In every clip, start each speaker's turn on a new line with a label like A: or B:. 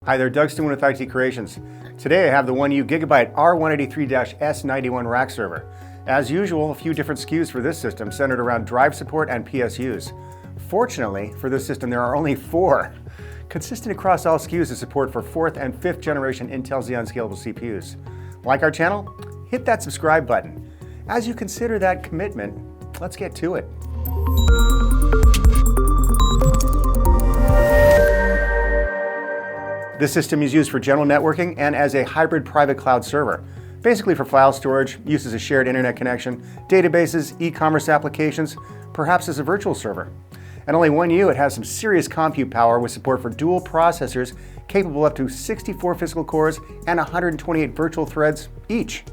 A: Hi there, Doug Stewart with IT Creations. Today I have the 1U Gigabyte R183-S91 Rack Server. As usual, a few different SKUs for this system centered around drive support and PSUs. Fortunately, for this system there are only 4. Consistent across all SKUs is support for 4th and 5th generation Intel Xeon Scalable CPUs. Like our channel? Hit that subscribe button. As you consider that commitment, let's get to it. This system is used for general networking and as a hybrid private cloud server. Basically for file storage, use as a shared internet connection, databases, e-commerce applications, perhaps as a virtual server. At only 1U, it has some serious compute power with support for dual processors capable up to 64 physical cores and 128 virtual threads each,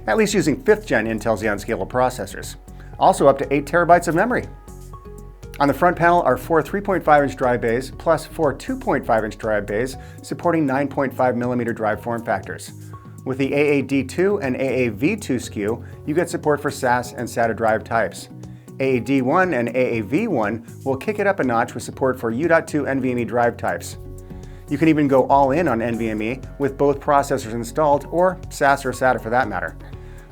A: at least using 5th gen Intel Xeon Scalable processors. Also up to 8 terabytes of memory. On the front panel are 4 3.5-inch drive bays plus 4 2.5-inch drive bays supporting 9.5mm drive form factors. With the AAD2 and AAV2 SKU, you get support for SAS and SATA drive types. AAD1 and AAV1 will kick it up a notch with support for U.2 NVMe drive types. You can even go all in on NVMe with both processors installed, or SAS or SATA for that matter.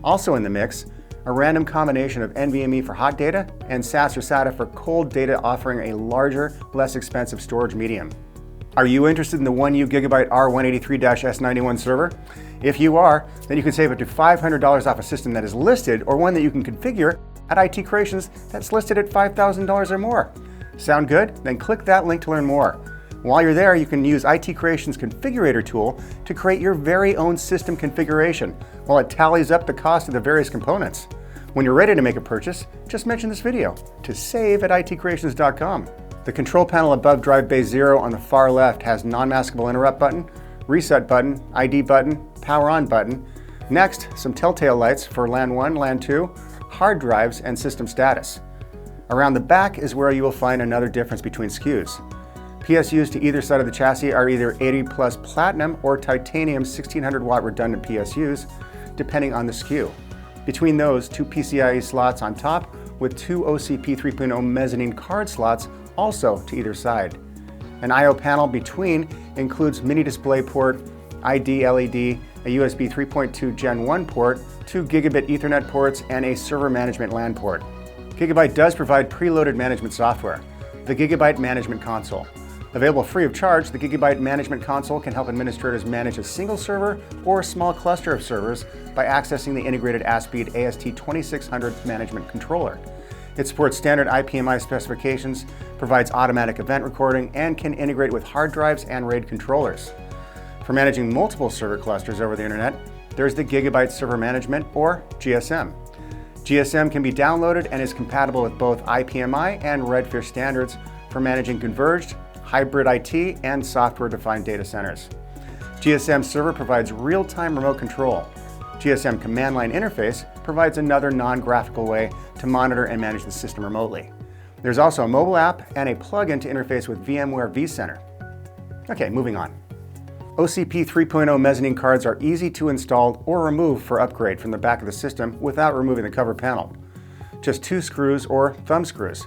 A: Also in the mix, a random combination of NVMe for hot data and SAS or SATA for cold data, offering a larger, less expensive storage medium. Are you interested in the 1U Gigabyte R183-S91 server? If you are, then you can save up to $500 off a system that is listed or one that you can configure at IT Creations that's listed at $5,000 or more. Sound good? Then click that link to learn more. While you're there, you can use IT Creations Configurator tool to create your very own system configuration while it tallies up the cost of the various components. When you're ready to make a purchase, just mention this video to save at itcreations.com. The control panel above drive bay 0 on the far left has non-maskable interrupt button, reset button, ID button, power on button. Next, some telltale lights for LAN 1, LAN 2, hard drives, and system status. Around the back is where you will find another difference between SKUs. PSUs to either side of the chassis are either 80 plus platinum or titanium 1600 watt redundant PSUs, depending on the SKU. Between those, 2 PCIe slots on top with 2 OCP 3.0 mezzanine card slots also to either side. An I/O panel between includes mini display port, ID LED, a USB 3.2 Gen 1 port, 2 Gigabit Ethernet ports, and a server management LAN port. Gigabyte does provide preloaded management software, the Gigabyte Management Console. Available free of charge, the Gigabyte Management Console can help administrators manage a single server or a small cluster of servers by accessing the integrated ASPEED AST2600 management controller. It supports standard IPMI specifications, provides automatic event recording, and can integrate with hard drives and RAID controllers. For managing multiple server clusters over the internet, there's the Gigabyte Server Management, or GSM. GSM can be downloaded and is compatible with both IPMI and Redfish standards for managing converged, hybrid IT, and software-defined data centers. GSM Server provides real-time remote control. GSM Command Line Interface provides another non-graphical way to monitor and manage the system remotely. There's also a mobile app and a plugin to interface with VMware vCenter. Okay, moving on. OCP 3.0 mezzanine cards are easy to install or remove for upgrade from the back of the system without removing the cover panel. Just 2 screws or thumb screws.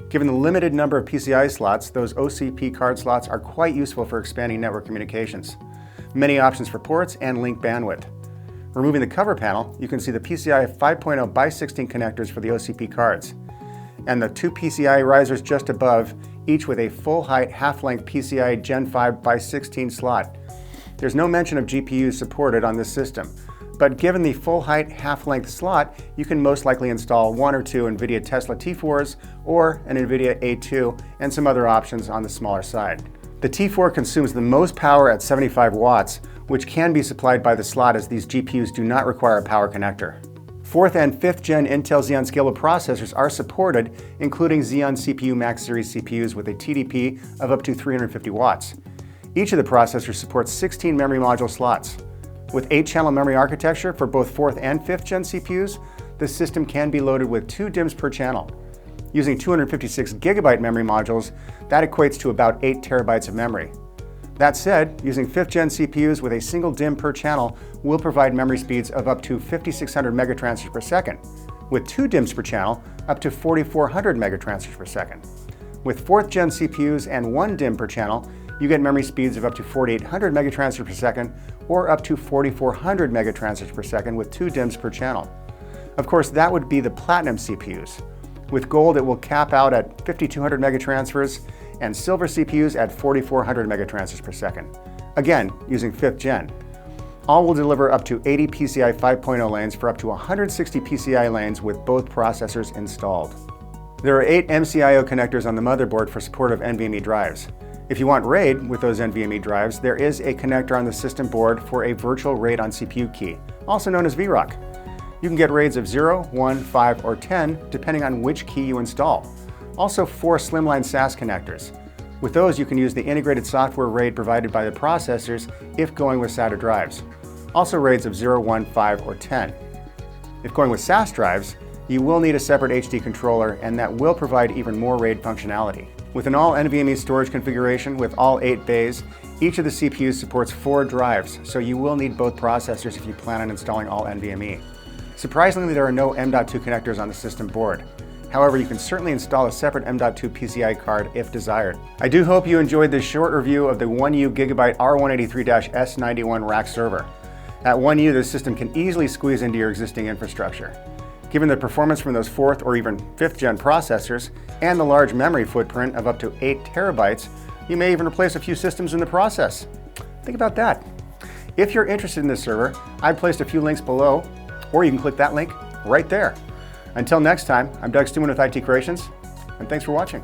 A: Given the limited number of PCI slots, those OCP card slots are quite useful for expanding network communications. Many options for ports and link bandwidth. Removing the cover panel, you can see the PCI 5.0 by 16 connectors for the OCP cards, and the 2 PCI risers just above, each with a full-height, half-length PCI Gen 5 by 16 slot. There's no mention of GPUs supported on this system, but given the full-height, half-length slot, you can most likely install 1 or 2 NVIDIA Tesla T4s or an NVIDIA A2 and some other options on the smaller side. The T4 consumes the most power at 75 watts, which can be supplied by the slot as these GPUs do not require a power connector. 4th and 5th gen Intel Xeon Scalable processors are supported, including Xeon CPU Max Series CPUs with a TDP of up to 350 watts. Each of the processors supports 16 memory module slots. With 8-channel memory architecture for both 4th and 5th gen CPUs, the system can be loaded with 2 DIMMs per channel. Using 256 Gigabyte memory modules, that equates to about 8 terabytes of memory. That said, using 5th gen CPUs with a single DIMM per channel will provide memory speeds of up to 5600 megatransfers per second. With 2 DIMMs per channel, up to 4400 megatransfers per second. With 4th gen CPUs and 1 DIMM per channel, you get memory speeds of up to 4,800 megatransfers per second or up to 4,400 megatransfers per second with 2 DIMMs per channel. Of course, that would be the Platinum CPUs. With Gold, it will cap out at 5,200 megatransfers and Silver CPUs at 4,400 megatransfers per second. Again, using 5th gen. All will deliver up to 80 PCI 5.0 lanes for up to 160 PCI lanes with both processors installed. There are 8 MCIO connectors on the motherboard for support of NVMe drives. If you want RAID with those NVMe drives, there is a connector on the system board for a virtual RAID on CPU key, also known as VROC. You can get RAIDs of 0, 1, 5, or 10 depending on which key you install. Also 4 slimline SAS connectors. With those, you can use the integrated software RAID provided by the processors if going with SATA drives. Also RAIDs of 0, 1, 5, or 10. If going with SAS drives, you will need a separate HD controller, and that will provide even more RAID functionality. With an all NVMe storage configuration with all 8 bays, each of the CPUs supports 4 drives, so you will need both processors if you plan on installing all NVMe. Surprisingly, there are no M.2 connectors on the system board. However, you can certainly install a separate M.2 PCI card if desired. I do hope you enjoyed this short review of the 1U Gigabyte R183-S91 Rack Server. At 1U, this system can easily squeeze into your existing infrastructure. Given the performance from those 4th or even 5th gen processors and the large memory footprint of up to 8 terabytes, you may even replace a few systems in the process. Think about that. If you're interested in this server, I've placed a few links below, or you can click that link right there. Until next time, I'm Doug Stuman with IT Creations, and thanks for watching.